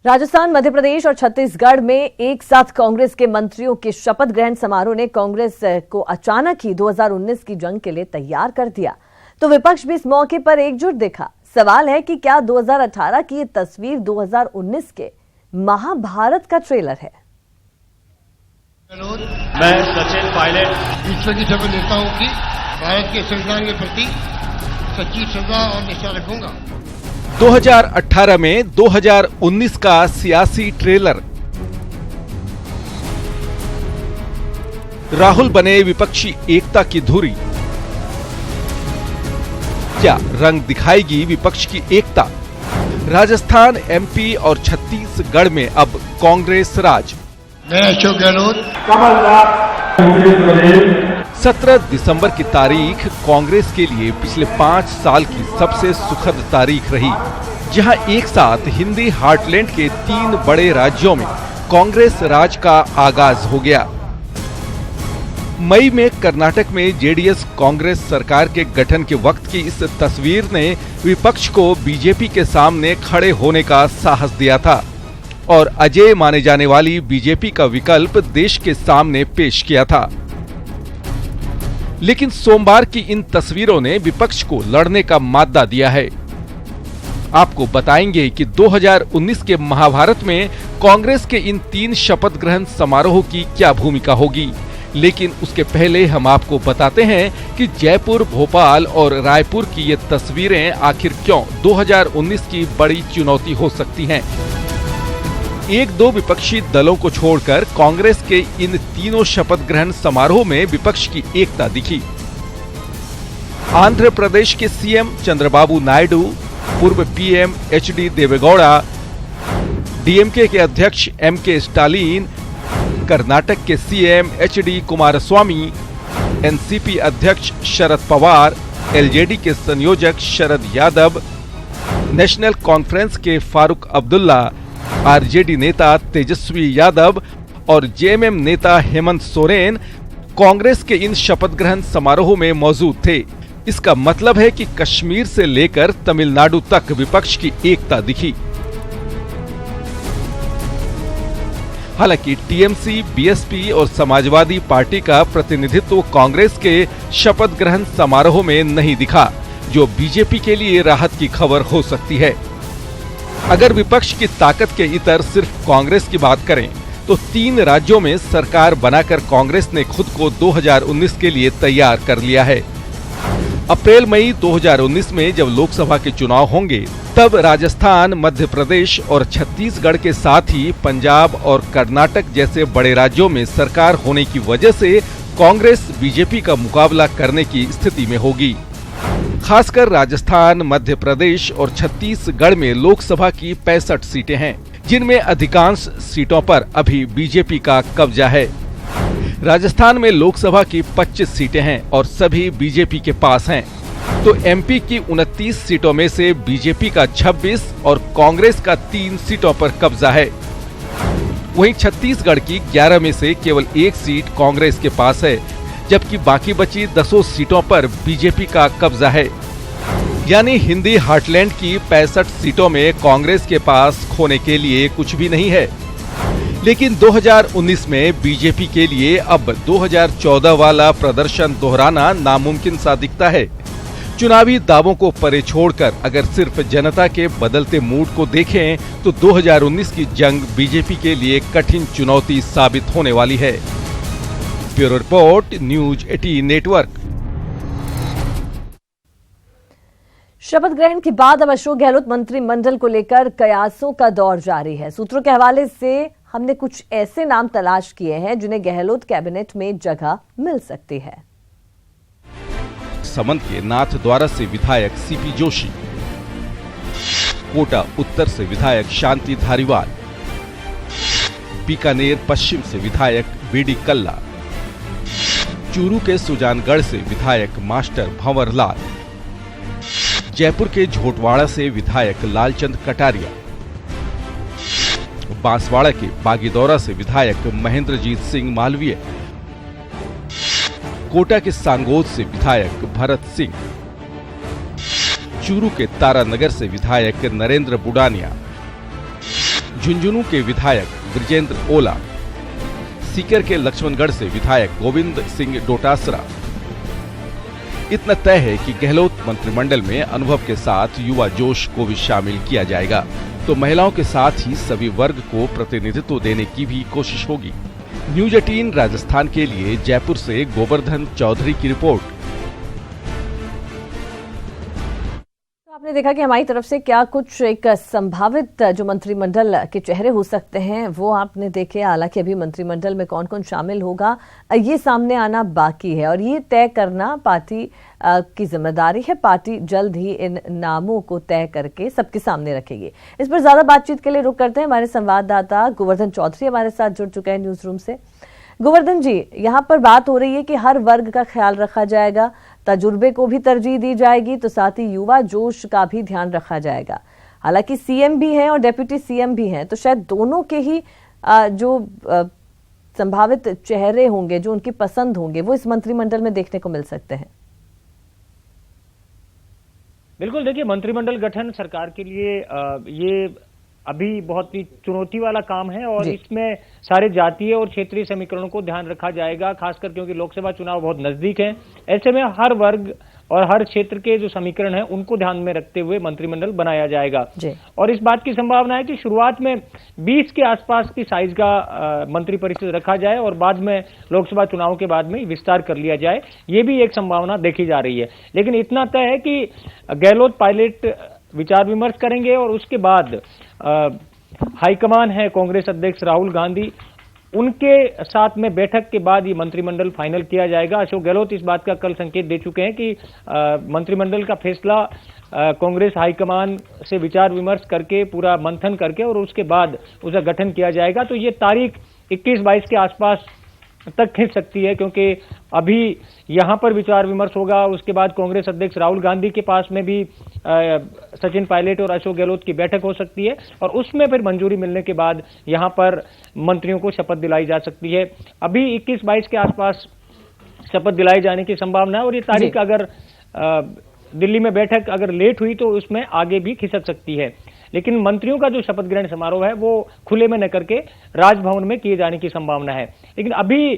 राजस्थान, मध्य प्रदेश और छत्तीसगढ़ में एक साथ कांग्रेस के मंत्रियों के शपथ ग्रहण समारोह ने कांग्रेस को अचानक ही 2019 की जंग के लिए तैयार कर दिया। तो विपक्ष भी इस मौके पर एकजुट दिखा। सवाल है कि क्या 2018 की ये तस्वीर 2019 के महाभारत का ट्रेलर है? मैं सचिन पायलट ईश्वर की शपथ लेता हूं कि भारत के संविधान के प्रति सच्ची श्रद्धा और निष्ठा रखूंगा। 2018 में 2019 का सियासी ट्रेलर। राहुल बने विपक्षी एकता की धुरी। क्या रंग दिखाएगी विपक्ष की एकता? राजस्थान, एमपी और छत्तीसगढ़ में अब कांग्रेस राज। मैं अशोक गहलोत 17 दिसंबर की तारीख कांग्रेस के लिए पिछले 5 साल की सबसे सुखद तारीख रही, जहां एक साथ हिंदी हार्टलैंड के 3 बड़े राज्यों में कांग्रेस राज का आगाज हो गया। मई में कर्नाटक में जेडीएस कांग्रेस सरकार के गठन के वक्त की इस तस्वीर ने विपक्ष को बीजेपी के सामने खड़े होने का साहस दिया था और अजेय माने जाने वाली बीजेपी का विकल्प देश के सामने पेश किया था। लेकिन सोमवार की इन तस्वीरों ने विपक्ष को लड़ने का मादा दिया है। आपको बताएंगे कि 2019 के महाभारत में कांग्रेस के इन 3 शपथ ग्रहण समारोह की क्या भूमिका होगी। लेकिन उसके पहले हम आपको बताते हैं कि जयपुर, भोपाल और रायपुर की ये तस्वीरें आखिर क्यों 2019 की बड़ी चुनौती हो सकती हैं। 1-2 विपक्षी दलों को छोड़कर कांग्रेस के इन तीनों शपथ ग्रहण समारोह में विपक्ष की एकता दिखी। आंध्र प्रदेश के सीएम चंद्रबाबू नायडू, पूर्व पीएम एचडी देवेगौड़ा, डीएमके के अध्यक्ष एमके स्टालिन, कर्नाटक के सीएम एचडी कुमारस्वामी, एनसीपी अध्यक्ष शरद पवार, एलजेडी के संयोजक शरद यादव, नेशनल कॉन्फ्रेंस के फारूक अब्दुल्ला, आरजेडी नेता तेजस्वी यादव और जेएमएम नेता हेमंत सोरेन कांग्रेस के इन शपथ ग्रहण समारोह में मौजूद थे। इसका मतलब है कि कश्मीर से लेकर तमिलनाडु तक विपक्ष की एकता दिखी। हालांकि टीएमसी, बीएसपी और समाजवादी पार्टी का प्रतिनिधित्व कांग्रेस के शपथ ग्रहण समारोह में नहीं दिखा, जो बीजेपी के लिए राहत की खबर हो सकती है। अगर विपक्ष की ताकत के इतर सिर्फ कांग्रेस की बात करें तो 3 राज्यों में सरकार बनाकर कांग्रेस ने खुद को 2019 के लिए तैयार कर लिया है। अप्रैल-मई 2019 में जब लोकसभा के चुनाव होंगे, तब राजस्थान, मध्य प्रदेश और छत्तीसगढ़ के साथ ही पंजाब और कर्नाटक जैसे बड़े राज्यों में सरकार होने की वजह से कांग्रेस बीजेपी का मुकाबला करने की स्थिति में होगी। खासकर राजस्थान, मध्य प्रदेश और छत्तीसगढ़ में लोकसभा की 65 सीटें हैं, जिनमें अधिकांश सीटों पर अभी बीजेपी का कब्जा है। राजस्थान में लोकसभा की 25 सीटें हैं और सभी बीजेपी के पास हैं। तो एमपी की 29 सीटों में से बीजेपी का 26 और कांग्रेस का 3 सीटों पर कब्जा है। वहीं छत्तीसगढ़ की 11 में से केवल 1 सीट कांग्रेस के पास है, जबकि बाकी बची 10 सीटों पर बीजेपी का कब्जा है। यानी हिंदी हार्टलैंड की 65 सीटों में कांग्रेस के पास खोने के लिए कुछ भी नहीं है। लेकिन 2019 में बीजेपी के लिए अब 2014 वाला प्रदर्शन दोहराना नामुमकिन सा दिखता है। चुनावी दावों को परे छोड़कर अगर सिर्फ जनता के बदलते मूड को देखें तो 2019 की जंग बीजेपी के लिए कठिन चुनौती साबित होने वाली है। Bureau report, news 18 network. शपथ ग्रहण के बाद अब अशोक गहलोत मंत्रिमंडल को लेकर कयासों का दौर जारी है। सूत्रों के हवाले से हमने कुछ ऐसे नाम तलाश किए हैं जिन्हें गहलोत कैबिनेट में जगह मिल सकती है। समंत के नाथद्वारा से विधायक सीपी जोशी, कोटा उत्तर से विधायक शांति धारीवाल, बीकानेर पश्चिम से विधायक बीडी कल्ला, चूरू के सुजानगढ़ से विधायक मास्टर भंवर लाल, जयपुर के झोटवाड़ा से विधायक लालचंद कटारिया, बांसवाड़ा के बागीदौरा से विधायक महेंद्रजीत सिंह मालवीय, कोटा के सांगोद से विधायक भरत सिंह, चूरू के तारानगर से विधायक नरेंद्र बुडानिया, झुंझुनू के विधायक ब्रिजेंद्र ओला, सीकर के लक्ष्मणगढ़ से विधायक गोविंद सिंह डोटासरा। इतना तय है कि गहलोत मंत्रिमंडल में अनुभव के साथ युवा जोश को भी शामिल किया जाएगा, तो महिलाओं के साथ ही सभी वर्ग को प्रतिनिधित्व देने की भी कोशिश होगी। न्यूज 18 राजस्थान के लिए जयपुर से गोवर्धन चौधरी की रिपोर्ट। आपने देखा कि हमारी तरफ से क्या कुछ एक संभावित जो मंत्रिमंडल के चेहरे हो सकते हैं वो आपने देखे। हालांकि अभी मंत्रिमंडल में कौन कौन शामिल होगा ये सामने आना बाकी है और ये तय करना पार्टी की जिम्मेदारी है। पार्टी जल्द ही इन नामों को तय करके सबके सामने रखेगी। इस पर ज्यादा बातचीत के लिए रुक करते हैं। हमारे संवाददाता गोवर्धन चौधरी हमारे साथ जुड़ चुके हैं न्यूज रूम से। गोवर्धन जी, यहाँ पर बात हो रही है कि हर वर्ग का ख्याल रखा जाएगा, तजुर्बे को भी तरजीह दी जाएगी, तो साथ ही युवा जोश का भी ध्यान रखा जाएगा। हालांकि सीएम भी हैं और डेप्यूटी सीएम भी हैं, तो शायद दोनों के ही जो संभावित चेहरे होंगे, जो उनकी पसंद होंगे, वो इस मंत्रिमंडल में देखने को मिल सकते हैं। बिल्कुल, देखिए मंत्रिमंडल गठन सरकार के लिए ये अभी बहुत ही चुनौती वाला काम है और इसमें सारे जातीय और क्षेत्रीय समीकरणों को ध्यान रखा जाएगा, खासकर क्योंकि लोकसभा चुनाव बहुत नजदीक है। ऐसे में हर वर्ग और हर क्षेत्र के जो समीकरण हैं उनको ध्यान में रखते हुए मंत्रिमंडल बनाया जाएगा। और इस बात की संभावना है कि शुरुआत में 20 के आसपास की साइज का मंत्रिपरिषद रखा जाए और बाद में लोकसभा चुनाव के बाद में विस्तार कर लिया जाए। ये भी एक संभावना देखी जा रही है। लेकिन इतना तय है कि गहलोत पायलट विचार विमर्श करेंगे और उसके बाद हाईकमान है कांग्रेस अध्यक्ष राहुल गांधी, उनके साथ में बैठक के बाद ये मंत्रिमंडल फाइनल किया जाएगा। अशोक गहलोत इस बात का कल संकेत दे चुके हैं कि मंत्रिमंडल का फैसला कांग्रेस हाईकमान से विचार विमर्श करके, पूरा मंथन करके और उसके बाद उसका गठन किया जाएगा। तो ये तारीख 21-22 के आसपास तक खिंच सकती है, क्योंकि अभी यहां पर विचार विमर्श होगा। उसके बाद कांग्रेस अध्यक्ष राहुल गांधी के पास में भी सचिन पायलट और अशोक गहलोत की बैठक हो सकती है और उसमें फिर मंजूरी मिलने के बाद यहां पर मंत्रियों को शपथ दिलाई जा सकती है। अभी 21-22 के आसपास शपथ दिलाए जाने की संभावना है और ये तारीख अगर दिल्ली में बैठक अगर लेट हुई तो उसमें आगे भी खिसक सकती है। लेकिन मंत्रियों का जो शपथ ग्रहण समारोह है वो खुले में न करके राजभवन में किए जाने की संभावना है। लेकिन अभी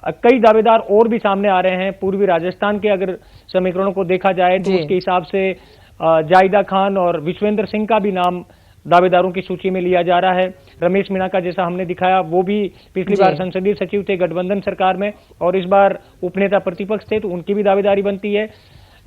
कई दावेदार और भी सामने आ रहे हैं। पूर्वी राजस्थान के अगर समीकरणों को देखा जाए तो उसके हिसाब से जायदा खान और विश्वेंद्र सिंह का भी नाम दावेदारों की सूची में लिया जा रहा है। रमेश मीणा का जैसा हमने दिखाया वो भी पिछली बार संसदीय सचिव थे गठबंधन सरकार में और इस बार उपनेता प्रतिपक्ष थे, तो उनकी भी दावेदारी बनती है।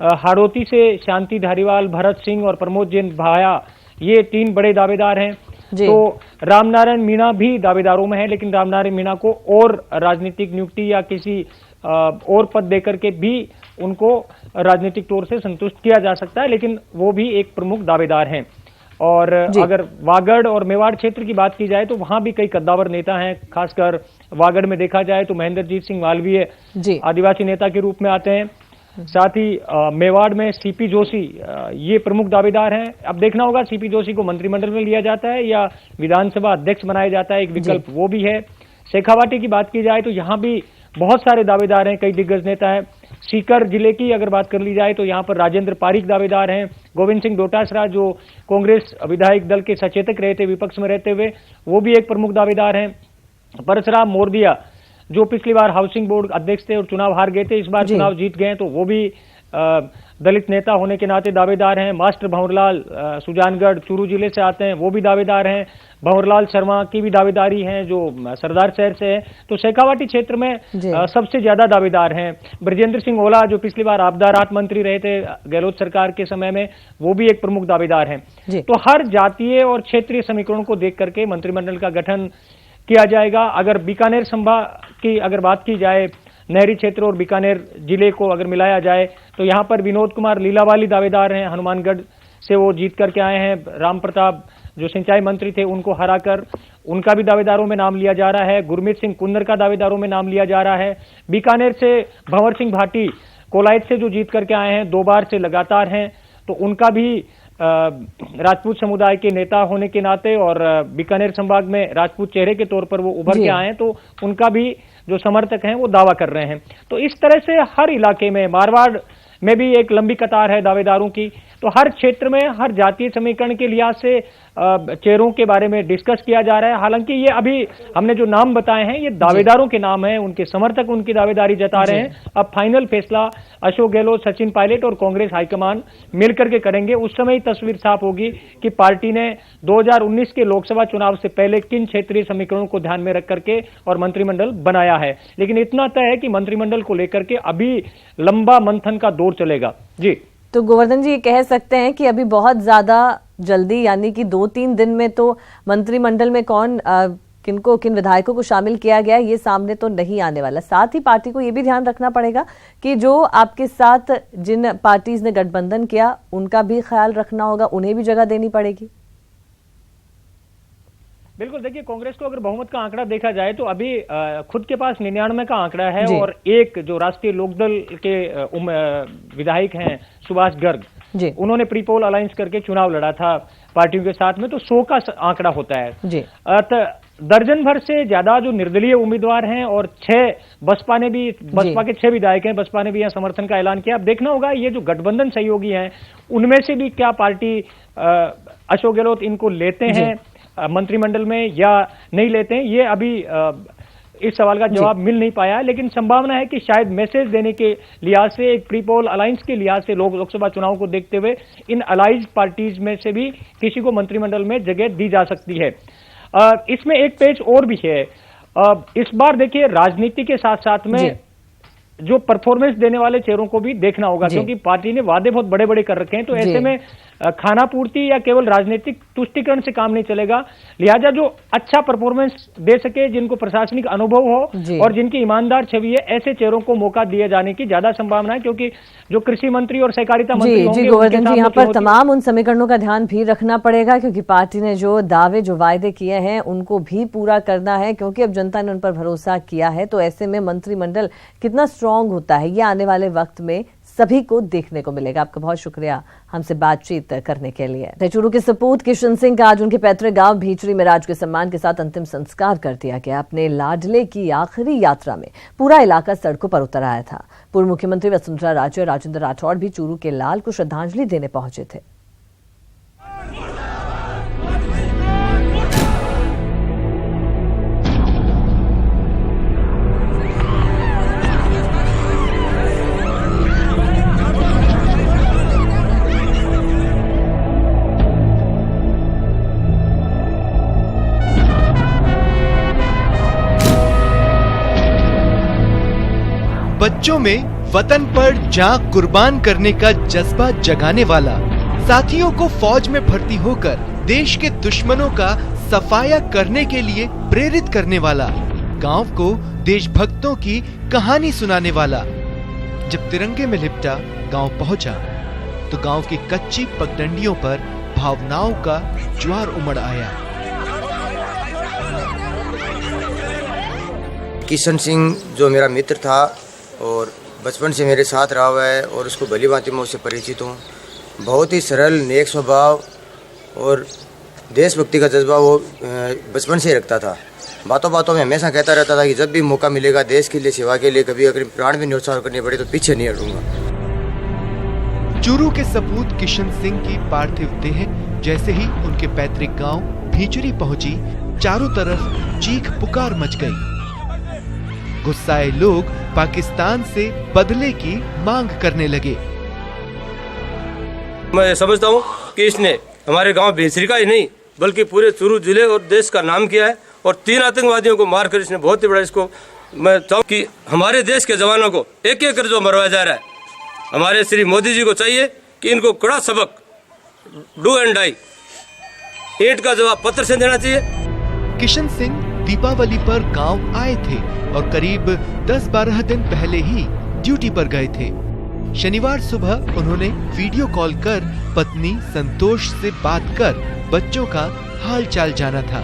हाड़ौती से शांति धारीवाल, भरत सिंह और प्रमोद जैन भाया, ये 3 बड़े दावेदार हैं। तो रामनारायण मीणा भी दावेदारों में है, लेकिन रामनारायण मीणा को और राजनीतिक नियुक्ति या किसी और पद देकर के भी उनको राजनीतिक तौर से संतुष्ट किया जा सकता है, लेकिन वो भी एक प्रमुख दावेदार हैं। और अगर वागड़ और मेवाड़ क्षेत्र की बात की जाए तो वहां भी कई कद्दावर नेता हैं। खासकर वागड़ में देखा जाए तो महेंद्रजीत सिंह मालवीय आदिवासी नेता के रूप में आते हैं। साथ ही मेवाड़ में सीपी जोशी ये प्रमुख दावेदार हैं। अब देखना होगा सीपी जोशी को मंत्रिमंडल में लिया जाता है या विधानसभा अध्यक्ष बनाया जाता है, एक विकल्प वो भी है। शेखावाटी की बात की जाए तो यहाँ भी बहुत सारे दावेदार हैं, कई दिग्गज नेता हैं। सीकर जिले की अगर बात कर ली जाए तो यहाँ पर राजेंद्र पारीक दावेदार हैं। गोविंद सिंह डोटासरा जो कांग्रेस विधायक दल के सचेतक रहे थे विपक्ष में रहते हुए, वो भी एक प्रमुख दावेदार हैं। परसराम मोरदिया जो पिछली बार हाउसिंग बोर्ड अध्यक्ष थे और चुनाव हार गए थे, इस बार चुनाव जीत गए, तो वो भी दलित नेता होने के नाते दावेदार हैं। मास्टर भंवरलाल सुजानगढ़ चूरू जिले से आते हैं, वो भी दावेदार हैं। भंवरलाल शर्मा की भी दावेदारी है जो सरदार शहर से है। तो शेखावाटी क्षेत्र में सबसे ज्यादा दावेदार हैं। ब्रजेंद्र सिंह ओला जो पिछली बार आपदा राहत मंत्री रहे थे गहलोत सरकार के समय में, वो भी एक प्रमुख दावेदार हैं। तो हर जातीय और क्षेत्रीय समीकरणों को देख करके मंत्रिमंडल का गठन किया जाएगा। अगर बीकानेर संभाग की अगर बात की जाए, नहरी क्षेत्र और बीकानेर जिले को अगर मिलाया जाए तो यहाँ पर विनोद कुमार लीलावाली दावेदार हैं। हनुमानगढ़ से वो जीत करके आए हैं। राम प्रताप जो सिंचाई मंत्री थे उनको हराकर उनका भी दावेदारों में नाम लिया जा रहा है। गुरमीत सिंह कुन्नर का दावेदारों में नाम लिया जा रहा है। बीकानेर से भंवर सिंह भाटी कोलायत से जो जीत करके आए हैं, 2 बार से लगातार हैं, तो उनका भी राजपूत समुदाय के नेता होने के नाते और बीकानेर संभाग में राजपूत चेहरे के तौर पर वो उभर के आए हैं, तो उनका भी जो समर्थक हैं वो दावा कर रहे हैं। तो इस तरह से हर इलाके में, मारवाड़ में भी एक लंबी कतार है दावेदारों की। तो हर क्षेत्र में हर जातीय समीकरण के लिहाज से चेहरों के बारे में डिस्कस किया जा रहा है। हालांकि ये अभी हमने जो नाम बताए हैं ये दावेदारों के नाम हैं, उनके समर्थक उनकी दावेदारी जता रहे हैं। अब फाइनल फैसला अशोक गहलोत, सचिन पायलट और कांग्रेस हाईकमान मिलकर के करेंगे। उस समय ही तस्वीर साफ होगी कि पार्टी ने 2019 के लोकसभा चुनाव से पहले किन क्षेत्रीय समीकरणों को ध्यान में रख करके और मंत्रिमंडल बनाया है। लेकिन इतना तय है कि मंत्रिमंडल को लेकर के अभी लंबा मंथन का दौर चलेगा। जी, तो गोवर्धन जी, ये कह सकते हैं कि अभी बहुत ज्यादा जल्दी, यानी कि 2-3 दिन में तो मंत्रिमंडल में किन विधायकों को शामिल किया गया ये सामने तो नहीं आने वाला। साथ ही पार्टी को ये भी ध्यान रखना पड़ेगा कि जो आपके साथ जिन पार्टीज ने गठबंधन किया उनका भी ख्याल रखना होगा, उन्हें भी जगह देनी पड़ेगी। बिल्कुल, देखिए कांग्रेस को अगर बहुमत का आंकड़ा देखा जाए तो अभी खुद के पास 99 का आंकड़ा है और एक जो राष्ट्रीय लोकदल के विधायक हैं सुभाष गर्ग, उन्होंने प्री पोल अलायंस करके चुनाव लड़ा था पार्टियों के साथ में, तो 100 का आंकड़ा होता है। दर्जन भर से ज्यादा जो निर्दलीय उम्मीदवार हैं और 6 बसपा के 6 विधायक हैं, बसपा ने भी यहाँ समर्थन का ऐलान किया। अब देखना होगा ये जो गठबंधन सहयोगी हैं उनमें से भी क्या पार्टी अशोक गहलोत इनको लेते हैं मंत्रिमंडल में या नहीं लेते हैं, ये अभी इस सवाल का जवाब मिल नहीं पाया है। लेकिन संभावना है कि शायद मैसेज देने के लिहाज से, एक प्री पोल अलायंस के लिहाज से लोकसभा चुनाव को देखते हुए इन अलाइज पार्टीज में से भी किसी को मंत्रिमंडल में जगह दी जा सकती है। इसमें एक पेज और भी है। इस बार देखिए राजनीति के साथ साथ में जो परफॉर्मेंस देने वाले चेहरों को भी देखना होगा, क्योंकि पार्टी ने वादे बहुत बड़े बड़े कर रखे हैं। तो ऐसे में खाना पूर्ति या केवल राजनीतिक तुष्टिकरण से काम नहीं चलेगा। लिहाजा जो अच्छा परफॉर्मेंस दे सके, जिनको प्रशासनिक अनुभव हो और जिनकी ईमानदार छवि है, ऐसे चेहरों को मौका दिए जाने की ज्यादा संभावना है। क्योंकि जो कृषि मंत्री और सहकारिता मंत्री होंगे, गोवर्धन जी, यहाँ पर तमाम उन समीकरणों का ध्यान भी रखना पड़ेगा, क्योंकि पार्टी ने जो दावे, जो वायदे किए हैं उनको भी पूरा करना है, क्योंकि अब जनता ने उन पर भरोसा किया है। तो ऐसे में मंत्रिमंडल कितना स्ट्रांग होता है ये आने वाले वक्त में सभी को देखने को मिलेगा। आपका बहुत शुक्रिया हमसे बातचीत करने के लिए। चूरू के सपूत किशन सिंह का आज उनके पैतृक गांव भीचरी में राजकीय सम्मान के साथ अंतिम संस्कार कर दिया गया। अपने लाडले की आखिरी यात्रा में पूरा इलाका सड़कों पर उतर आया था। पूर्व मुख्यमंत्री वसुंधरा राजे और राजेंद्र राठौड़ भी चूरू के लाल को श्रद्धांजलि देने पहुंचे थे। बच्चों में वतन पर जान कुर्बान करने का जज्बा जगाने वाला, साथियों को फौज में भर्ती होकर देश के दुश्मनों का सफाया करने के लिए प्रेरित करने वाला, गांव को देशभक्तों की कहानी सुनाने वाला। जब तिरंगे में लिपटा गांव पहुंचा तो गांव की कच्ची पगडंडियों पर भावनाओं का ज्वार उमड़ आया। किशन सिंह जो मेरा मित्र था और बचपन से मेरे साथ रहा हुआ है और उसको भली भांति मैं उससे परिचित हूँ। बहुत ही सरल, नेक स्वभाव और देशभक्ति का जज्बा वो बचपन से ही रखता था। बातों बातों में हमेशा कहता रहता था कि जब भी मौका मिलेगा देश के लिए, सेवा के लिए, कभी अगर प्राण भी न्यौछावर करने पड़े तो पीछे नहीं हटूंगा। चूरू के सपूत किशन सिंह की पार्थिव देह जैसे ही उनके पैतृक गांव भीचरी पहुंची, चारों तरफ चीख पुकार मच गई। गुस्साए लोग पाकिस्तान से बदले की मांग करने लगे। मैं समझता हूँ कि इसने हमारे गांव भीचरी का ही नहीं बल्कि पूरे चूरू जिले और देश का नाम किया है और 3 आतंकवादियों को मारकर इसने बहुत ही बड़ा, इसको मैं चाहूँ कि हमारे देश के जवानों को एक एक कर जो मरवाया जा रहा है, हमारे श्री मोदी जी को चाहिए कि इनको कड़ा सबक, डू एंड डाई, ईंट का जवाब पत्थर से देना चाहिए। किशन सिंह दीपावली पर गांव आए थे और करीब 10-12 दिन पहले ही ड्यूटी पर गए थे। शनिवार सुबह उन्होंने वीडियो कॉल कर पत्नी संतोष से बात कर बच्चों का हालचाल जाना था।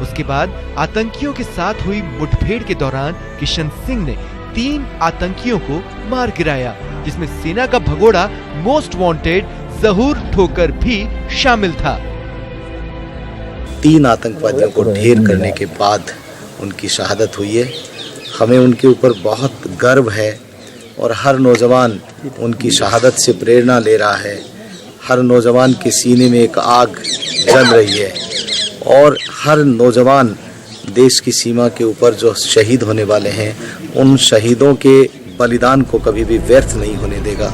उसके बाद आतंकियों के साथ हुई मुठभेड़ के दौरान किशन सिंह ने 3 आतंकियों को मार गिराया, जिसमें सेना का भगोड़ा मोस्ट वांटेड जहूर ठोकर भी शामिल था। 3 आतंकवादियों को ढेर करने के बाद उनकी शहादत हुई है। हमें उनके ऊपर बहुत गर्व है और हर नौजवान उनकी शहादत से प्रेरणा ले रहा है। हर नौजवान के सीने में एक आग जल रही है और हर नौजवान देश की सीमा के ऊपर जो शहीद होने वाले हैं उन शहीदों के बलिदान को कभी भी व्यर्थ नहीं होने देगा।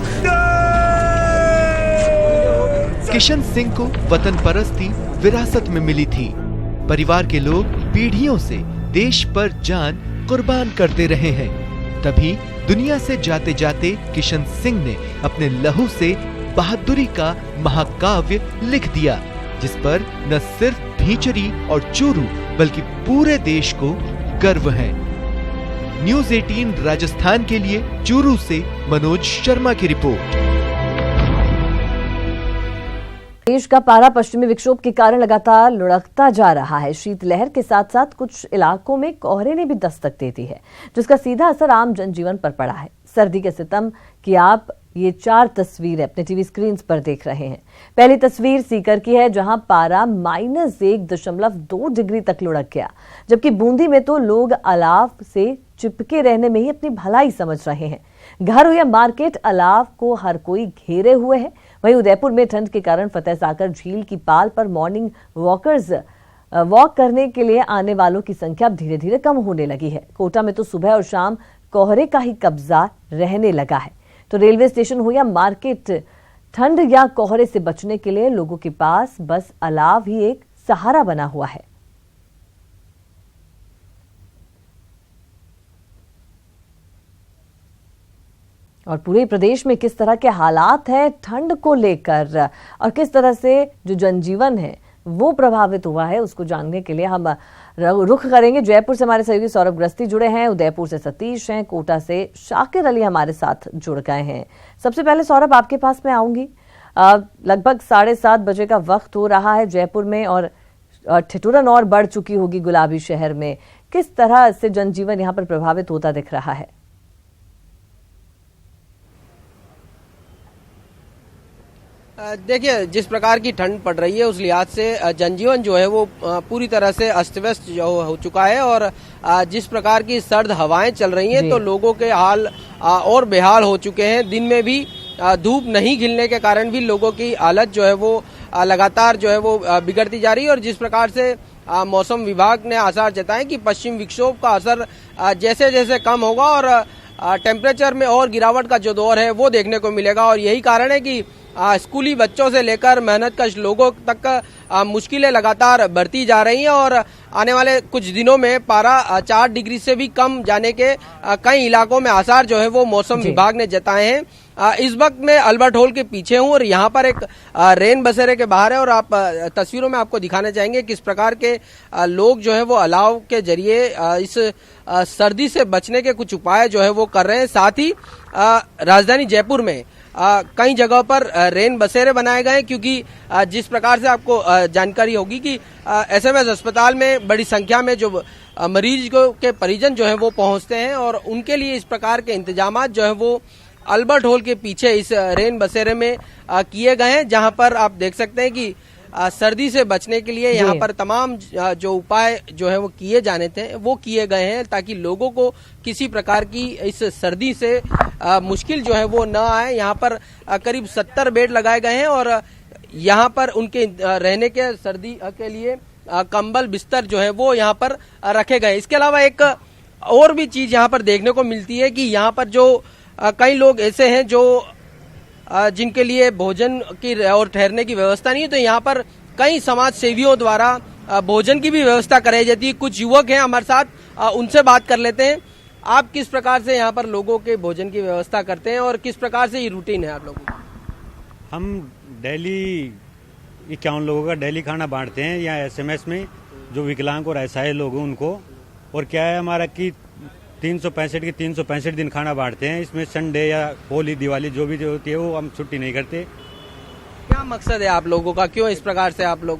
किशन सिंह को वतन परस्ती विरासत में मिली थी। परिवार के लोग पीढ़ियों से देश पर जान कुर्बान करते रहे हैं। तभी दुनिया से जाते जाते किशन सिंह ने अपने लहू से बहादुरी का महाकाव्य लिख दिया, जिस पर न सिर्फ भीचरी और चूरू बल्कि पूरे देश को गर्व है। न्यूज़ 18 राजस्थान के लिए चूरू से मनोज शर्मा की रिपोर्ट। देश का पारा पश्चिमी विक्षोभ के कारण लगातार लुढ़कता जा रहा है। शीतलहर के साथ साथ कुछ इलाकों में कोहरे ने भी दस्तक दे दी है, जिसका सीधा असर आम जनजीवन पर पड़ा है। सर्दी के सितम की आप ये 4 तस्वीरें अपने टीवी स्क्रीन पर देख रहे हैं। पहली तस्वीर सीकर की है, जहां पारा -1.2 डिग्री तक लुढ़क गया, जबकि बूंदी में तो लोग अलाव से चिपके रहने में ही अपनी भलाई समझ रहे हैं। घर हो या मार्केट, अलाव को हर कोई घेरे हुए है। वहीं उदयपुर में ठंड के कारण फतेह सागर झील की पाल पर मॉर्निंग वॉक करने के लिए आने वालों की संख्या धीरे धीरे कम होने लगी है। कोटा में तो सुबह और शाम कोहरे का ही कब्जा रहने लगा है। तो रेलवे स्टेशन हो या मार्केट, ठंड या कोहरे से बचने के लिए लोगों के पास बस अलाव ही एक सहारा बना हुआ है। और पूरे प्रदेश में किस तरह के हालात हैं ठंड को लेकर और किस तरह से जो जनजीवन है वो प्रभावित हुआ है, उसको जानने के लिए हम रुख करेंगे। जयपुर से हमारे सहयोगी सौरभ ग्रस्ती जुड़े हैं, उदयपुर से सतीश हैं, कोटा से शाकिर अली हमारे साथ जुड़ गए हैं। सबसे पहले सौरभ, आपके पास मैं आऊंगी। लगभग 7:30 बजे का वक्त हो रहा है जयपुर में और ठिठुरन और बढ़ चुकी होगी गुलाबी शहर में। किस तरह से जनजीवन यहाँ पर प्रभावित होता दिख रहा है? देखिए, जिस प्रकार की ठंड पड़ रही है उस लिहाज से जनजीवन जो है वो पूरी तरह से अस्त व्यस्त हो चुका है और जिस प्रकार की सर्द हवाएं चल रही हैं तो लोगों के हाल और बेहाल हो चुके हैं। दिन में भी धूप नहीं खिलने के कारण भी लोगों की हालत जो है वो लगातार जो है वो बिगड़ती जा रही है और जिस प्रकार से मौसम विभाग ने आसार जताए कि पश्चिम विक्षोभ का असर जैसे जैसे कम होगा और टेम्परेचर में और गिरावट का जो दौर है वो देखने को मिलेगा और यही कारण है कि स्कूली बच्चों से लेकर मेहनतकश लोगों तक मुश्किलें लगातार बढ़ती जा रही हैं और आने वाले कुछ दिनों में पारा 4 डिग्री से भी कम जाने के कई इलाकों में आसार जो है वो मौसम विभाग ने जताए हैं। इस वक्त मैं अल्बर्ट हॉल के पीछे हूं और यहाँ पर एक रेन बसेरे के बाहर है और आप तस्वीरों में आपको दिखाना चाहेंगे किस प्रकार के लोग जो है वो अलाव के जरिए इस सर्दी से बचने के कुछ उपाय जो है वो कर रहे हैं। साथ ही राजधानी जयपुर में कई जगहों पर रेन बसेरे बनाए गए क्योंकि जिस प्रकार से आपको जानकारी होगी कि एसएमएस अस्पताल में बड़ी संख्या में जो मरीज के परिजन जो है वो पहुंचते हैं और उनके लिए इस प्रकार के इंतजामात जो है वो अल्बर्ट हॉल के पीछे इस रेन बसेरे में किए गए हैं, जहां पर आप देख सकते हैं कि सर्दी से बचने के लिए यहाँ पर तमाम जो उपाय जो है वो किए जाने थे वो किए गए हैं ताकि लोगों को किसी प्रकार की इस सर्दी से मुश्किल जो है वो न आए। यहाँ पर करीब 70 बेड लगाए गए हैं और यहाँ पर उनके रहने के सर्दी के लिए कंबल बिस्तर जो है वो यहाँ पर रखे गए। इसके अलावा एक और भी चीज यहाँ पर देखने को मिलती है कि यहाँ पर जो कई लोग ऐसे हैं जो जिनके लिए भोजन की और ठहरने की व्यवस्था नहीं है, तो यहाँ पर कई समाज सेवियों द्वारा भोजन की भी व्यवस्था कराई जाती है। कुछ युवक हैं हमारे साथ, उनसे बात कर लेते हैं। आप किस प्रकार से यहाँ पर लोगों के भोजन की व्यवस्था करते हैं और किस प्रकार से ये रूटीन है आप लोगों का? हम डेली 51 लोगों का डेली खाना बांटते हैं यहाँ एसएमएस में, जो विकलांग और असहाय लोग हैं उनको। और क्या है हमारा कि 365 दिन खाना बांटते हैं। इसमें संडे या होली दिवाली जो भी होती है वो हम छुट्टी नहीं करते। क्या मकसद है आप लोगों का, क्यों इस प्रकार से आप लोग?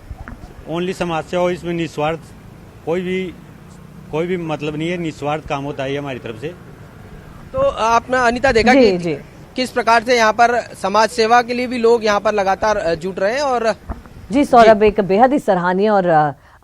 ओनली समाज से और इसमें निस्वार्थ कोई भी मतलब नहीं है, निस्वार्थ काम होता है हमारी तरफ से। तो आपने अनीता देखा कि किस प्रकार से यहाँ पर समाज सेवा के लिए भी लोग यहाँ पर लगातार जुट रहे हैं और जी सौरभ, एक बेहद ही सराहनीय और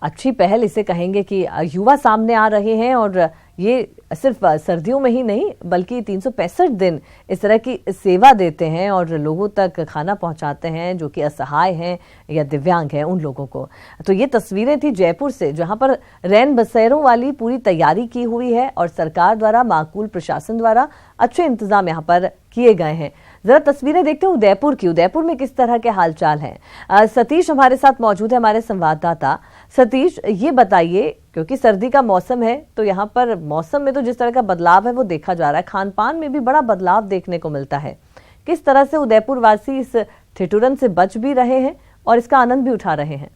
अच्छी पहल इसे कहेंगे कि युवा सामने आ रहे हैं और ये सिर्फ सर्दियों में ही नहीं बल्कि 365 दिन इस तरह की सेवा देते हैं और लोगों तक खाना पहुंचाते हैं जो कि असहाय हैं या दिव्यांग हैं उन लोगों को। तो ये तस्वीरें थी जयपुर से, जहां पर रैन बसेरों वाली पूरी तैयारी की हुई है और सरकार द्वारा, माकूल प्रशासन द्वारा अच्छे इंतजाम यहाँ पर किए गए हैं। जरा तस्वीरें देखते हैं उदयपुर की। उदयपुर में किस तरह के हालचाल हैं। सतीश हमारे साथ मौजूद है, हमारे संवाददाता। सतीश, ये बताइए, क्योंकि सर्दी का मौसम है तो यहाँ पर मौसम में तो जिस तरह का बदलाव है वो देखा जा रहा है, खान पान में भी बड़ा बदलाव देखने को मिलता है। किस तरह से उदयपुर वासी इस ठिठुरन से बच भी रहे हैं और इसका आनंद भी उठा रहे हैं?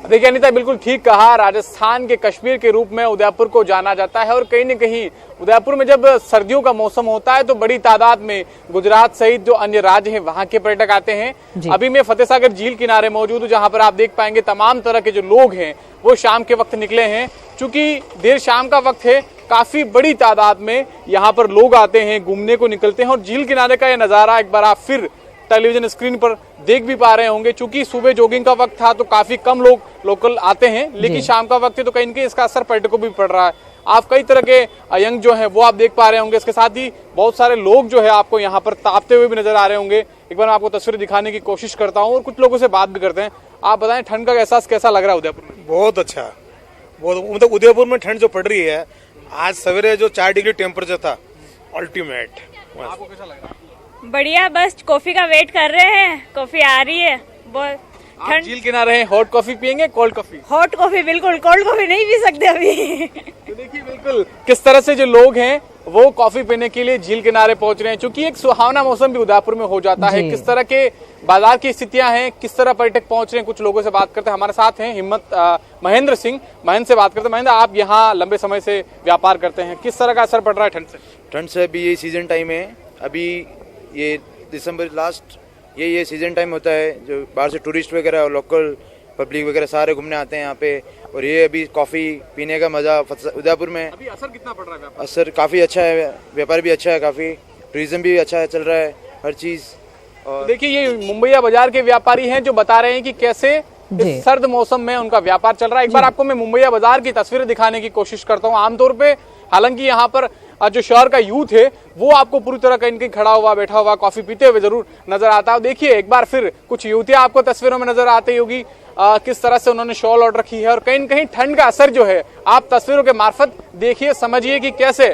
देखिए अनीता, बिल्कुल ठीक कहा। राजस्थान के कश्मीर के रूप में उदयपुर को जाना जाता है और कहीं न कहीं उदयपुर में जब सर्दियों का मौसम होता है तो बड़ी तादाद में गुजरात सहित जो अन्य राज्य हैं वहां के पर्यटक आते हैं। अभी मैं फतेहसागर झील किनारे मौजूद हूँ, जहां पर आप देख पाएंगे तमाम तरह के जो लोग हैं वो शाम के वक्त निकले हैं। चूंकि देर शाम का वक्त है, काफी बड़ी तादाद में यहाँ पर लोग आते हैं, घूमने को निकलते हैं और झील किनारे का यह नजारा एक बार आप फिर टेलीविजन स्क्रीन पर देख भी पा रहे होंगे। चूंकि सुबह जॉगिंग का वक्त था तो काफी कम लोग लोकल आते हैं, लेकिन शाम का वक्त है तो कहीं न कहीं इसका असर पर्यटकों भी पड़ रहा है। आप कई तरह के यंग जो है वो आप देख पा रहे होंगे। इसके साथ ही बहुत सारे लोग जो है आपको यहाँ पर तापते हुए भी नजर आ रहे होंगे। एक बार मैं आपको तस्वीरें दिखाने की कोशिश करता हूँ और कुछ लोगों से बात भी करते हैं। आप बताएं, ठंड का एहसास कैसा लग रहा है उदयपुर में? बहुत अच्छा, बहुत मतलब उदयपुर में ठंड जो पड़ रही है, आज सवेरे जो 4 डिग्री टेम्परेचर था, अल्टीमेट। आपको कैसा लग रहा है? बढ़िया, बस कॉफी का वेट कर रहे हैं, कॉफी आ रही है। बहुत ठंड। झील किनारे हैं, हॉट कॉफी पियेंगे, कोल्ड कॉफी? हॉट कॉफी, बिल्कुल, कोल्ड कॉफी नहीं पी सकते अभी। तो देखिए बिल्कुल किस तरह से जो लोग हैं वो कॉफी पीने के लिए झील किनारे पहुंच रहे हैं। चूंकि एक सुहावना मौसम भी उदयपुर में हो जाता है। किस तरह के बाजार की स्थितियां हैं, किस तरह पर्यटक पहुंच रहे हैं, कुछ लोगों से बात करते हैं। हमारे साथ हैं महेंद्र सिंह, महेंद्र से बात करते हैं। महेंद्र, आप यहाँ लंबे समय से व्यापार करते हैं, किस तरह का असर पड़ रहा है ठंड से? ठंड से अभी ये सीजन टाइम है, अभी ये दिसंबर लास्ट ये सीजन टाइम होता है, जो बाहर से टूरिस्ट वगैरह और लोकल पब्लिक वगैरह सारे घूमने आते हैं यहाँ पे। और ये अभी कॉफी पीने का मजा उदयपुर में। अभी असर कितना पड़ रहा है? असर काफी अच्छा है, व्यापार भी अच्छा है, काफी टूरिज्म भी अच्छा है, चल रहा है हर चीज। और देखिए ये मुंबईया बाजार के व्यापारी हैं जो बता रहे हैं कि कैसे इस सर्द मौसम में उनका व्यापार चल रहा है। एक बार आपको मैं मुंबईया बाजार की तस्वीरें दिखाने की कोशिश करता हूँ। आमतौर पे हालांकि यहाँ पर जो शहर का यूथ है वो आपको पूरी तरह कहीं कहीं खड़ा हुआ, बैठा हुआ, कॉफी पीते हुए जरूर नजर आता है। देखिए एक बार फिर कुछ युवतियां आपको तस्वीरों में नजर आती होगी, किस तरह से उन्होंने शॉल ओढ़ रखी है और कहीं न कहीं ठंड का असर जो है आप तस्वीरों के मार्फत देखिए, समझिए कि कैसे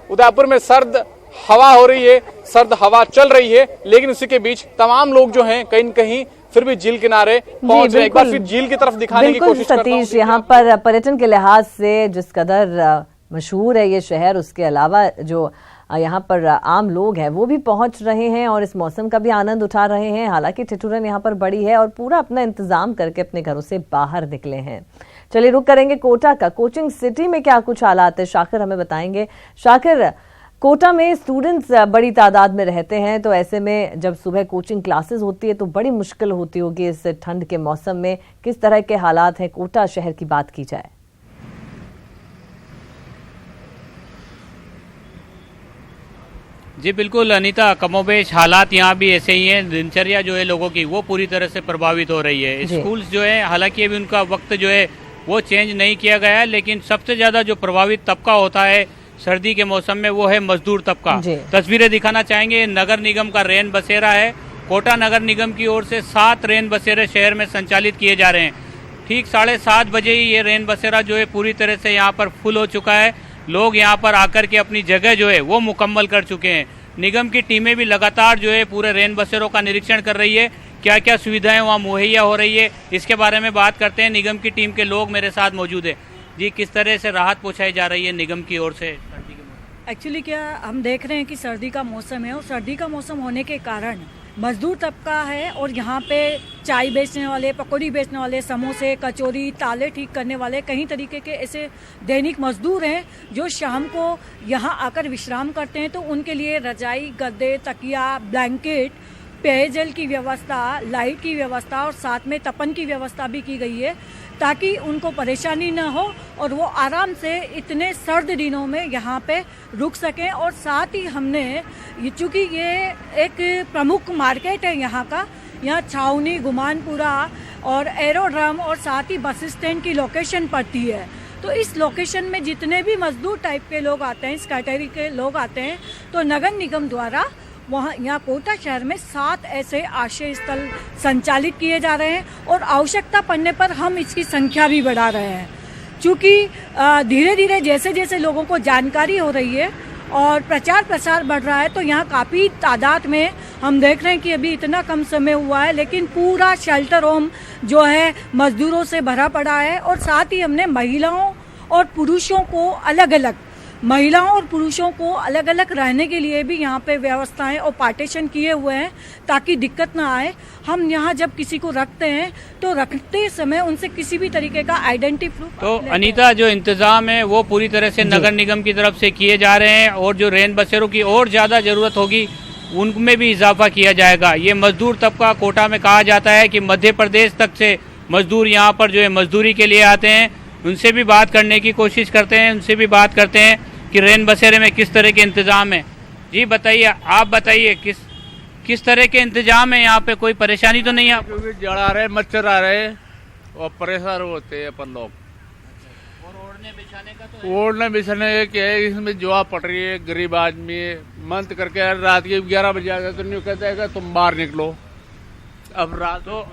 उदयपुर में सर्द हवा हो रही है, सर्द हवा चल रही है, लेकिन उसी के बीच तमाम लोग जो हैं कहीं न कहीं फिर भी झील किनारे पहुंच रहे हैं। एक बार फिर झील की तरफ दिखाने की कोशिश करता हूं। सतीश, यहाँ पर पर्यटन के लिहाज से जिस कदर मशहूर है ये शहर, उसके अलावा जो यहाँ पर आम लोग हैं वो भी पहुंच रहे हैं और इस मौसम का भी आनंद उठा रहे हैं। हालांकि ठिठुरन यहाँ पर बड़ी है और पूरा अपना इंतजाम करके अपने घरों से बाहर निकले हैं। चलिए रुक करेंगे कोटा का। कोचिंग सिटी में क्या कुछ हालात है, शाकिर हमें बताएंगे। शाकिर, कोटा में स्टूडेंट्स बड़ी तादाद में रहते हैं, तो ऐसे में जब सुबह कोचिंग क्लासेस होती है तो बड़ी मुश्किल होती होगी इस ठंड के मौसम में। किस तरह के हालात हैं कोटा शहर की बात की जाए? जी बिल्कुल अनीता, कमोबेश हालात यहाँ भी ऐसे ही हैं। दिनचर्या जो है लोगों की वो पूरी तरह से प्रभावित हो रही है। स्कूल्स जो है हालांकि अभी उनका वक्त जो है वो चेंज नहीं किया गया है, लेकिन सबसे ज्यादा जो प्रभावित तबका होता है सर्दी के मौसम में वो है मजदूर तबका। तस्वीरें दिखाना चाहेंगे, नगर निगम का रेन बसेरा है। कोटा नगर निगम की ओर से 7 रेन बसेरे शहर में संचालित किए जा रहे हैं। ठीक 7:30 बजे ही ये रेन बसेरा जो है पूरी तरह से यहाँ पर फुल हो चुका है। लोग यहाँ पर आकर के अपनी जगह जो है वो मुकम्मल कर चुके हैं। निगम की टीमें भी लगातार जो है पूरे रेन बसेरों का निरीक्षण कर रही है, क्या क्या सुविधाएं वहाँ मुहैया हो रही है, इसके बारे में बात करते हैं। निगम की टीम के लोग मेरे साथ मौजूद है। जी, किस तरह से राहत पहुँचाई जा रही है निगम की ओर से? एक्चुअली क्या हम देख रहे हैं कि सर्दी का मौसम है और सर्दी का मौसम होने के कारण मजदूर तबका है और यहाँ पे चाय बेचने वाले, पकौड़ी बेचने वाले, समोसे, कचौरी, ताले ठीक करने वाले, कई तरीके के ऐसे दैनिक मजदूर हैं जो शाम को यहाँ आकर विश्राम करते हैं। तो उनके लिए रजाई, गद्दे, तकिया, ब्लैंकेट, पेयजल की व्यवस्था, लाइट की व्यवस्था और साथ में तपन की व्यवस्था भी की गई है ताकि उनको परेशानी न हो और वो आराम से इतने सर्द दिनों में यहाँ पे रुक सकें। और साथ ही हमने चूँकि ये एक प्रमुख मार्केट है यहाँ का, यहाँ छावनी, गुमानपुरा और एरोड्रम और साथ ही बस स्टैंड की लोकेशन पड़ती है। तो इस लोकेशन में जितने भी मजदूर टाइप के लोग आते हैं, इस कैटेगरी के लोग आते हैं, तो नगर निगम द्वारा वहाँ यहाँ कोटा शहर में 7 ऐसे आश्रय स्थल संचालित किए जा रहे हैं और आवश्यकता पड़ने पर हम इसकी संख्या भी बढ़ा रहे हैं। चूँकि धीरे धीरे जैसे जैसे लोगों को जानकारी हो रही है और प्रचार प्रसार बढ़ रहा है, तो यहाँ काफ़ी तादाद में हम देख रहे हैं कि अभी इतना कम समय हुआ है, लेकिन पूरा शेल्टर होम जो है मजदूरों से भरा पड़ा है। और साथ ही हमने महिलाओं और पुरुषों को अलग अलग रहने के लिए भी यहाँ पे व्यवस्थाएं और पार्टीशन किए हुए हैं ताकि दिक्कत ना आए। हम यहाँ जब किसी को रखते हैं तो रखते समय उनसे किसी भी तरीके का आइडेंटिटी प्रूफ। तो अनीता, जो इंतजाम है वो पूरी तरह से नगर निगम की तरफ से किए जा रहे हैं और जो रैन बसेरों की और ज्यादा जरूरत होगी उनमें भी इजाफा किया जाएगा। ये मजदूर तबका कोटा में कहा जाता है कि मध्य प्रदेश तक से मजदूर यहाँ पर जो है मजदूरी के लिए आते हैं। उनसे भी बात करने की कोशिश करते हैं, उनसे भी बात करते हैं कि रैन बसेरे में किस तरह के इंतजाम है। जी बताइए, आप बताइए किस तरह के इंतजाम है यहाँ पे, कोई परेशानी तो नहीं है? क्योंकि जड़ आ रहे, मच्छर आ रहे और परेशान होते हैं अपन लोग। ओढ़ने बिछाने क्या है, इसमें जुआ पड़ रही है, गरीब आदमी मंत करके रात के 11 बजे आ तो नहीं कहता है कि तुम बाहर निकलो। अब रात तो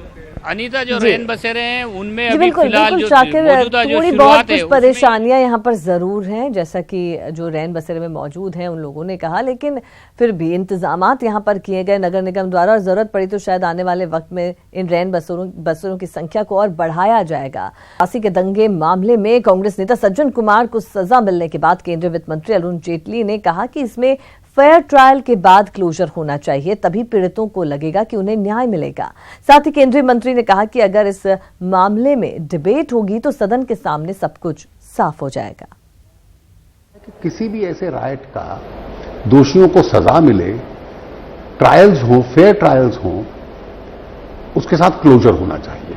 अनीता, जो रैन बसेरे हैं उनमें अभी फिलहाल जो मौजूदा थोड़ी बहुत कुछ परेशानियां यहाँ पर जरूर हैं, जैसा कि जो रैन बसेरे में मौजूद हैं उन लोगों ने कहा, लेकिन फिर भी इंतजामात यहाँ पर किए गए नगर निगम द्वारा और जरूरत पड़ी तो शायद आने वाले वक्त में इन रैन बसेरों की संख्या को और बढ़ाया जाएगा। फांसी के दंगे मामले में कांग्रेस नेता सज्जन कुमार को सजा मिलने के बाद केंद्रीय वित्त मंत्री अरुण जेटली ने कहा कि इसमें फेयर ट्रायल के बाद क्लोजर होना चाहिए, तभी पीड़ितों को लगेगा कि उन्हें न्याय मिलेगा। साथ ही केंद्रीय मंत्री ने कहा कि अगर इस मामले में डिबेट होगी तो सदन के सामने सब कुछ साफ हो जाएगा। किसी भी ऐसे राइट का दोषियों को सजा मिले, ट्रायल्स हो, फेयर ट्रायल्स हो, उसके साथ क्लोजर होना चाहिए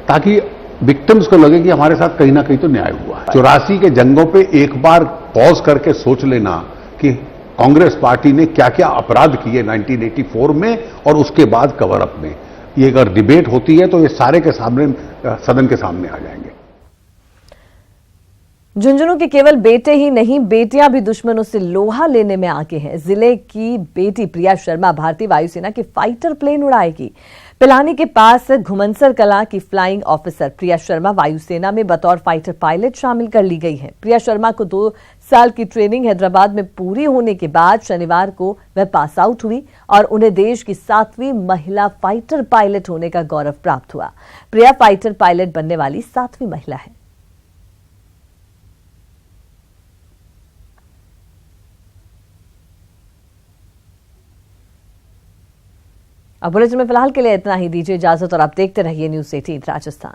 ताकि विक्टिम्स को लगे कि हमारे साथ कहीं ना कहीं तो न्याय हुआ है। 84 के जंगों पे एक बार पॉज करके सोच लेना कि कांग्रेस पार्टी ने क्या क्या अपराध किए 1984 में और उसके बाद कवर अप में, ये अगर डिबेट होती है तो ये सारे के सामने सदन के सामने आ जाएंगे। झुंझुनू के केवल बेटे ही नहीं, बेटियां भी दुश्मनों से लोहा लेने में आगे हैं। जिले की बेटी प्रिया शर्मा भारतीय वायुसेना की फाइटर प्लेन उड़ाएगी। पिलानी के पास घुमनसर कला की फ्लाइंग ऑफिसर प्रिया शर्मा वायुसेना में बतौर फाइटर पायलट शामिल कर ली गई है। प्रिया शर्मा को 2 साल की ट्रेनिंग हैदराबाद में पूरी होने के बाद शनिवार को वह पास आउट हुई और उन्हें देश की 7वीं महिला फाइटर पायलट होने का गौरव प्राप्त हुआ। प्रिया फाइटर पायलट बनने वाली 7वीं महिला है। अब बुलेटिन में फिलहाल के लिए इतना ही। दीजिए इजाजत और आप देखते रहिए न्यूज़ 18 राजस्थान।